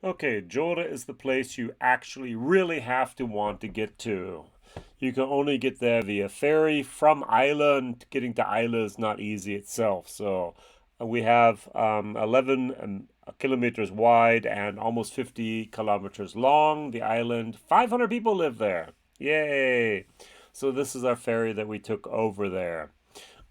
Okay, Jura is the place you actually really have to want to get to. You can only get there via ferry from Isla. Getting to Isla is not easy itself. So we have 11 kilometers wide and almost 50 kilometers long. The island, 500 people live there. Yay! So this is our ferry that we took over there.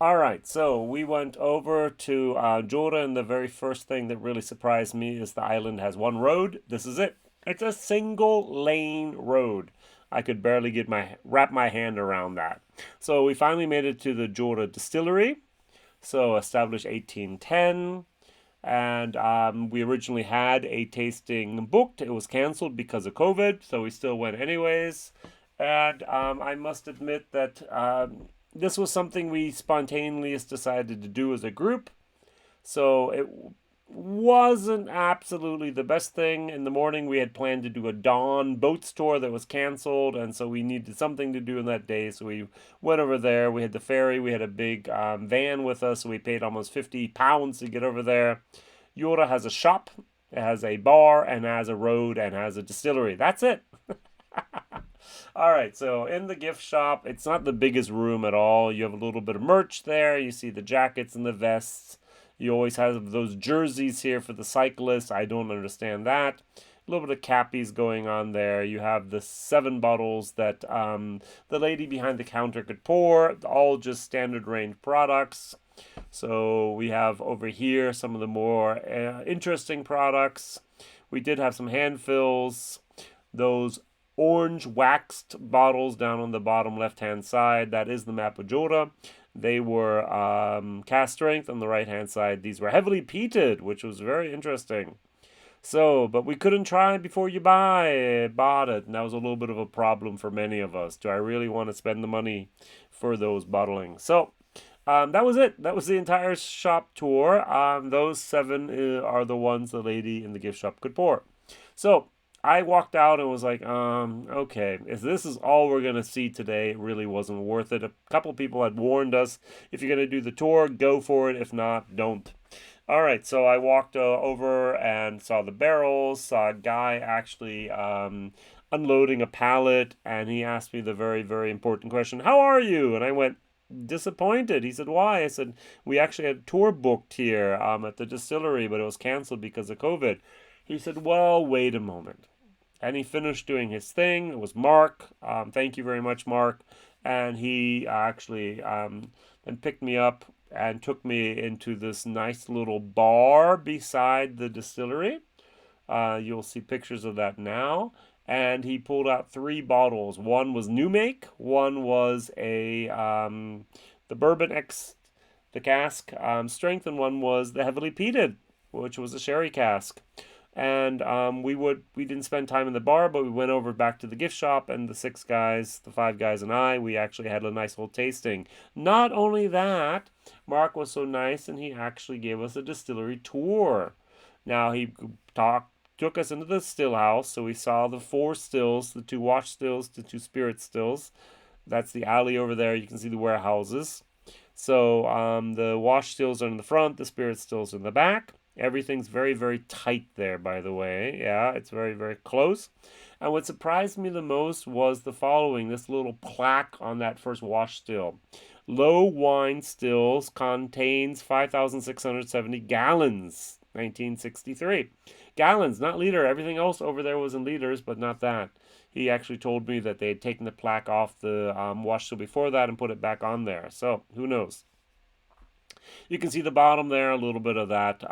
All right, so we went over to Jura, and the very first thing that really surprised me is the island has one road. This is it. It's a single lane road. I could barely wrap my hand around that. So we finally made it to the Jura Distillery. So established 1810, and we originally had a tasting booked. It was canceled because of COVID, so we still went anyways. And I must admit that this was something we spontaneously decided to do as a group. So it wasn't absolutely the best thing. In the morning, we had planned to do a dawn boat tour that was canceled, and so we needed something to do in that day. So we went over there. We had the ferry. We had a big van with us, so we paid almost £50 to get over there. Jura has a shop, it has a bar, and has a road, and has a distillery. That's it. All right, so in the gift shop, it's not the biggest room at all. You have a little bit of merch there. You see the jackets and the vests. You always have those jerseys here for the cyclists. I don't understand that. A little bit of cappies going on there. You have the 7 bottles that the lady behind the counter could pour, all just standard range products. So we have over here some of the more interesting products. We did have some hand fills. Those orange waxed bottles down on the bottom left hand side. That is the map of Jura. They were cast strength on the right hand side. These were heavily peated, which was very interesting. So, but we couldn't try before you bought it, and that was a little bit of a problem for many of us. Do I really want to spend the money for those bottling? So, that was it. That was the entire shop tour. Those 7 are the ones the lady in the gift shop could pour. So, I walked out and was like, okay, if this is all we're going to see today, it really wasn't worth it. A couple people had warned us, if you're going to do the tour, go for it. If not, don't. All right, so I walked over and saw the barrels, saw a guy actually unloading a pallet, and he asked me the very, very important question, how are you? And I went, disappointed. He said, why? I said, we actually had a tour booked here at the distillery, but it was canceled because of COVID. He said, well, wait a moment. And he finished doing his thing. It was Mark. Thank you very much, Mark. And he actually then picked me up and took me into this nice little bar beside the distillery. You'll see pictures of that now. And he pulled out 3 bottles. One was new make. One was the bourbon X, the cask strength, and one was the heavily peated, which was a sherry cask. And we didn't spend time in the bar, but we went over back to the gift shop, and the 6 guys, the 5 guys, and I, we actually had a nice little tasting. Not only that, Mark was so nice, and he actually gave us a distillery tour. Now he took us into the still house, so we saw the 4 stills, the 2 wash stills, the 2 spirit stills. That's the alley over there. You can see the warehouses. So the wash stills are in the front, the spirit stills in the back. Everything's very, very tight there, by the way. Yeah, it's very, very close. And what surprised me the most was the following, this little plaque on that first wash still. Low wine stills contains 5,670 gallons, 1963. Gallons, not liter. Everything else over there was in liters, but not that. He actually told me that they had taken the plaque off the wash still before that and put it back on there. So, who knows? You can see the bottom there, a little bit of that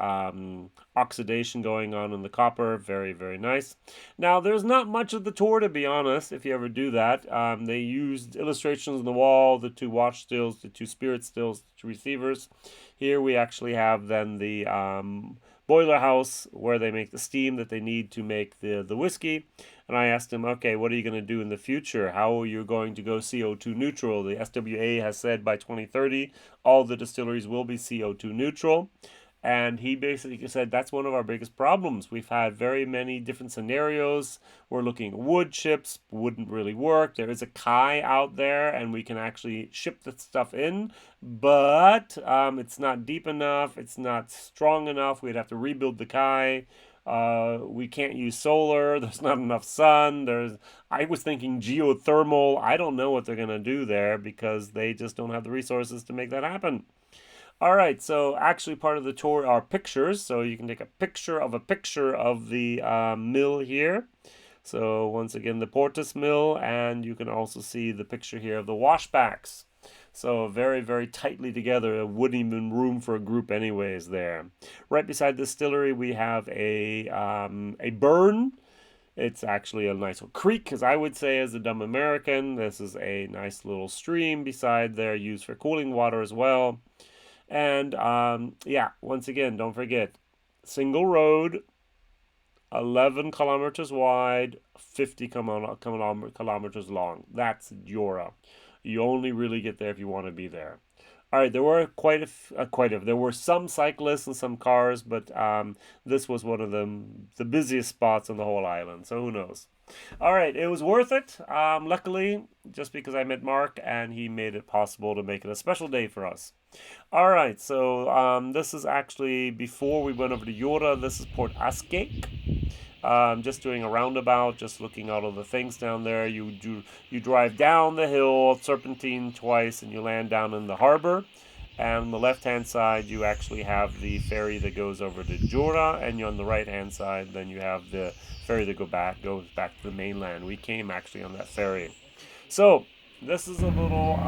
oxidation going on in the copper. Very, very nice. Now, there's not much of the tour, to be honest, if you ever do that. They used illustrations on the wall, the 2 wash stills, the 2 spirit stills, the 2 receivers. Here we actually have then the boiler house where they make the steam that they need to make the whiskey. And I asked him, okay, what are you going to do in the future? How are you going to go CO2 neutral? The SWA has said by 2030, all the distilleries will be CO2 neutral. And he basically said that's one of our biggest problems. We've had very many different scenarios. We're looking at wood chips, wouldn't really work. There is a kai out there, and we can actually ship the stuff in, but it's not deep enough. It's not strong enough. We'd have to rebuild the kai. We can't use solar. There's not enough sun. I was thinking geothermal. I don't know what they're going to do there because they just don't have the resources to make that happen. All right, so actually part of the tour are pictures. So you can take a picture of the mill here. So once again, the Portus mill, and you can also see the picture here of the washbacks. So very, very tightly together. It wouldn't even room for a group anyways there. Right beside the distillery, we have a burn. It's actually a nice little creek, as I would say as a dumb American. This is a nice little stream beside there, used for cooling water as well. And yeah, once again, don't forget, single road, 11 kilometers wide, 50 kilometers long. That's Jura. You only really get there if you want to be there. All right, there were there were some cyclists and some cars, but this was one of the busiest spots on the whole island. So who knows? All right, it was worth it. Luckily, just because I met Mark and he made it possible to make it a special day for us. All right, so this is actually before we went over to Jura. This is Port Askek. Just doing a roundabout, just looking out all the things down there. You drive down the hill, serpentine twice, and you land down in the harbor. And on the left-hand side, you actually have the ferry that goes over to Jura, and on the right-hand side, then you have the ferry that goes back to the mainland. We came actually on that ferry. So this is a little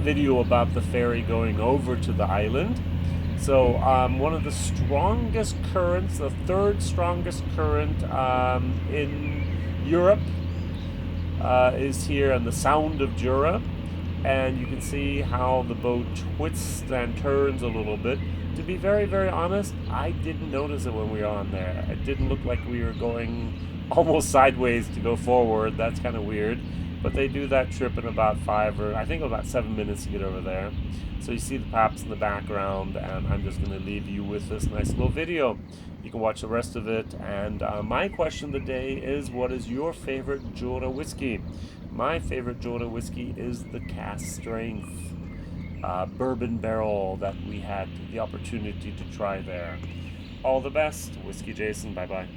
video about the ferry going over to the island. So one of the strongest currents, the third strongest current in Europe, is here in the Sound of Jura. And you can see how the boat twists and turns a little bit. To be very, very honest, I didn't notice it when we were on there. It didn't look like we were going almost sideways to go forward. That's kind of weird. But they do that trip in about 7 minutes to get over there. So you see the paps in the background, and I'm just going to leave you with this nice little video. You can watch the rest of it. And my question of the day is, what is your favorite Jura whiskey? My favorite Jura whiskey is the cask strength bourbon barrel that we had the opportunity to try there. All the best. Whiskey Jason. Bye-bye.